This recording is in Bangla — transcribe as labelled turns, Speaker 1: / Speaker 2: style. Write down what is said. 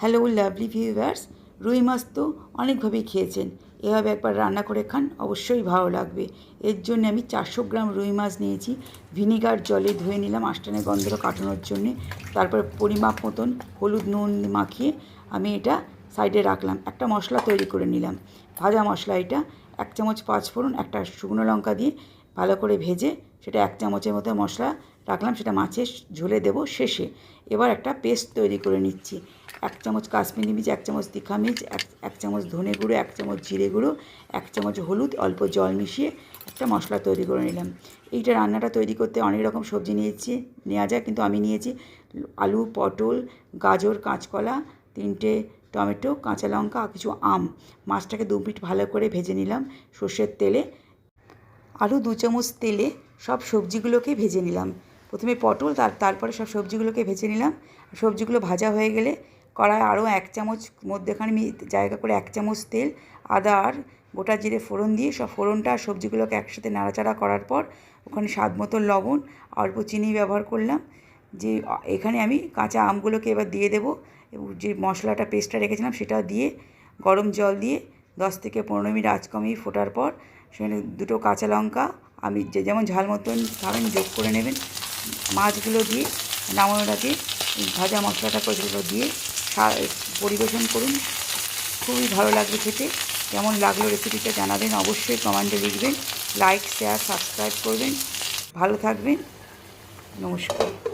Speaker 1: হ্যালো লাভলি ভিউয়ার্স, রুই মাছ তো অনেকভাবেই খেয়েছেন। এভাবে একবার রান্না করে খান, অবশ্যই ভালো লাগবে। এর জন্য আমি 400 গ্রাম রুই মাছ নিয়েছি। ভিনিগার জলে ধুয়ে নিলাম আঁশটানের গন্ধটা কাটানোর জন্যে। তারপর পরিমাপ মতন হলুদ নুন মাখিয়ে আমি এটা সাইডে রাখলাম। একটা মশলা তৈরি করে নিলাম, ভাজা মশলা। এটা 1 চামচ পাঁচফোড়ন, একটা শুকনো লঙ্কা দিয়ে ভালো করে ভেজে সেটা 1 চামচের মতো মশলা রাখলাম, সেটা মাছের ঝোলে দেবো শেষে। এবার একটা পেস্ট তৈরি করে নিচ্ছি। 1 চামচ কাশ্মীরি মির্চ, 1 চামচ তিখা মির্চ, 1 চামচ ধনে গুঁড়ো, 1 চামচ জিরে গুঁড়ো, 1 চামচ হলুদ, অল্প জল মিশিয়ে একটা মশলা তৈরি করে নিলাম। এইটা রান্নাটা তৈরি করতে অনেক রকম সবজি নেওয়া যায়, কিন্তু আমি নিয়েছি আলু, পটল, গাজর, কাঁচকলা, 3টে টমেটো, কাঁচা লঙ্কা আর কিছু আম। মাছটাকে 2 মিনিট ভালো করে ভেজে নিলাম সর্ষের তেলে। আরও 2 চামচ তেলে সব সবজিগুলোকে ভেজে নিলাম। প্রথমে পটল, তারপরে সব সবজিগুলোকে ভেজে নিলাম। সবজিগুলো ভাজা হয়ে গেলে কড়ায় আরও 1 চামচ মধ্যেখানে জায়গা করে 1 চামচ তেল, আদা আর গোটা জিরে ফোড়ন দিয়ে সব ফোড়নটা আর সবজিগুলোকে একসাথে নাড়াচাড়া করার পর ওখানে স্বাদ মতো লবণ, অল্প চিনি ব্যবহার করলাম। যে এখানে আমি কাঁচা আমগুলোকে এবার দিয়ে দেবো, যে মশলাটা পেস্টটা রেখেছিলাম সেটা দিয়ে গরম জল দিয়ে 10 থেকে 15 মিনিট আঁচ কমিয়ে ফোটার পর সেখানে 2টো কাঁচা লঙ্কা, আমি যেমন ঝাল মতন খাবেন যোগ করে নেবেন। মাছগুলো দিয়ে নামানোর আগে ভাজা মশলাটা করেগুলো দিয়ে পরিবেশন করুন। খুবই ভালো লাগবে খেতে। কেমন লাগলো রেসিপিটা জানাবেন, অবশ্যই কমেন্টে লিখবেন। লাইক, শেয়ার, সাবস্ক্রাইব করবেন। ভালো থাকবেন। নমস্কার।